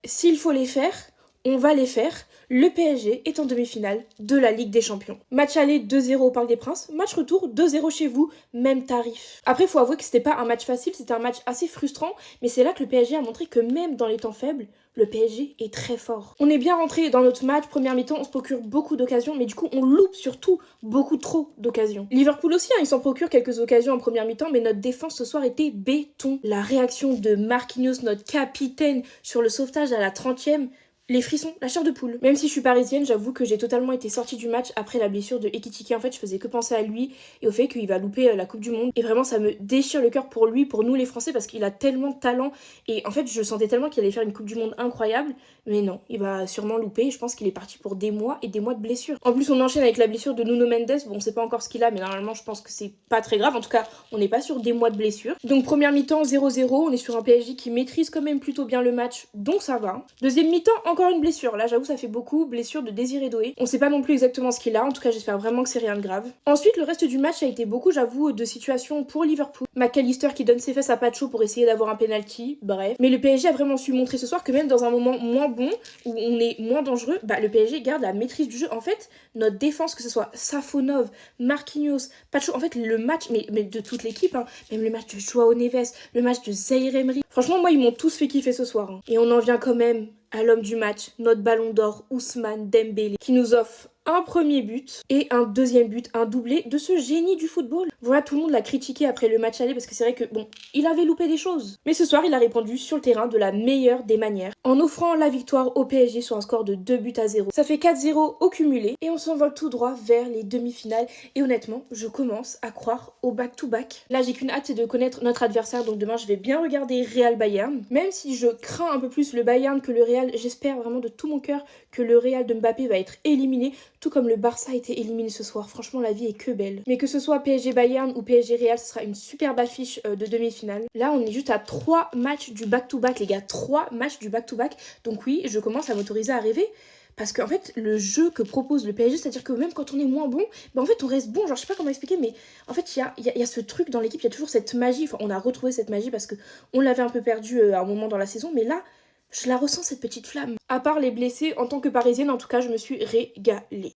s'il faut les faire, on va les faire. Le PSG est en demi-finale de la Ligue des Champions. Match aller 2-0 au Parc des Princes, match retour 2-0 chez vous, même tarif. Après, il faut avouer que c'était pas un match facile, c'était un match assez frustrant, mais c'est là que le PSG a montré que même dans les temps faibles, le PSG est très fort. On est bien rentré dans notre match, première mi-temps, on se procure beaucoup d'occasions, mais du coup, on loupe surtout beaucoup trop d'occasions. Liverpool aussi, hein, il s'en procure quelques occasions en première mi-temps, mais notre défense ce soir était béton. La réaction de Marquinhos, notre capitaine, sur le sauvetage à la 30e, les frissons, la chair de poule. Même si je suis parisienne, j'avoue que j'ai totalement été sortie du match après la blessure de Ekitike. En fait, je faisais que penser à lui et au fait qu'il va louper la Coupe du Monde. Et vraiment, ça me déchire le cœur pour lui, pour nous les Français, parce qu'il a tellement de talent. Et en fait, je sentais tellement qu'il allait faire une Coupe du Monde incroyable. Mais non, il va sûrement louper. Je pense qu'il est parti pour des mois et des mois de blessure. En plus, on enchaîne avec la blessure de Nuno Mendes. Bon, on sait pas encore ce qu'il a, mais normalement, je pense que c'est pas très grave. En tout cas, on n'est pas sur des mois de blessure. Donc, première mi-temps, 0-0. On est sur un PSG qui maîtrise quand même plutôt bien le match, donc ça va. Deuxième mi-temps, encore une blessure. Là, j'avoue, ça fait beaucoup. Blessure de Désiré Doué. On sait pas non plus exactement ce qu'il a. En tout cas, j'espère vraiment que c'est rien de grave. Ensuite, le reste du match a été beaucoup, j'avoue, de situations pour Liverpool. McAllister qui donne ses fesses à Pacho pour essayer d'avoir un penalty. Bref. Mais le PSG a vraiment su montrer ce soir que même dans un moment moins bon, où on est moins dangereux, bah le PSG garde la maîtrise du jeu. En fait, notre défense, que ce soit Safonov, Marquinhos, Pacho, en fait, le match, mais de toute l'équipe, hein, même le match de Joao Neves, le match de Zaïre Emery. Franchement, moi, ils m'ont tous fait kiffer ce soir. Hein. Et on en vient quand même à l'homme du match, notre ballon d'or, Ousmane Dembélé, qui nous offre un premier but et un deuxième but, un doublé de ce génie du football. Voilà, tout le monde l'a critiqué après le match aller parce que c'est vrai que, bon, il avait loupé des choses. Mais ce soir, il a répondu sur le terrain de la meilleure des manières, en offrant la victoire au PSG sur un score de 2-0. Ça fait 4-0 au cumulé et on s'envole tout droit vers les demi-finales. Et honnêtement, je commence à croire au back-to-back. Là, j'ai qu'une hâte, c'est de connaître notre adversaire, donc demain, je vais bien regarder Real Bayern. Même si je crains un peu plus le Bayern que le Real, j'espère vraiment de tout mon cœur que le Real de Mbappé va être éliminé, tout comme le Barça a été éliminé ce soir. Franchement, la vie est que belle. Mais que ce soit PSG Bayern ou PSG Real, ce sera une superbe affiche de demi-finale. Là, on est juste à 3 matchs du back-to-back, les gars. 3 matchs du back-to-back. Donc oui, je commence à m'autoriser à rêver. Parce qu'en fait, le jeu que propose le PSG, c'est-à-dire que même quand on est moins bon, bah en fait, on reste bon. Genre, je sais pas comment expliquer, mais en fait, il y a ce truc dans l'équipe, il y a toujours cette magie. Enfin, on a retrouvé cette magie parce qu'on l'avait un peu perdue à un moment dans la saison. Mais là, je la ressens, cette petite flamme. À part les blessés, en tant que parisienne, en tout cas, je me suis régalée.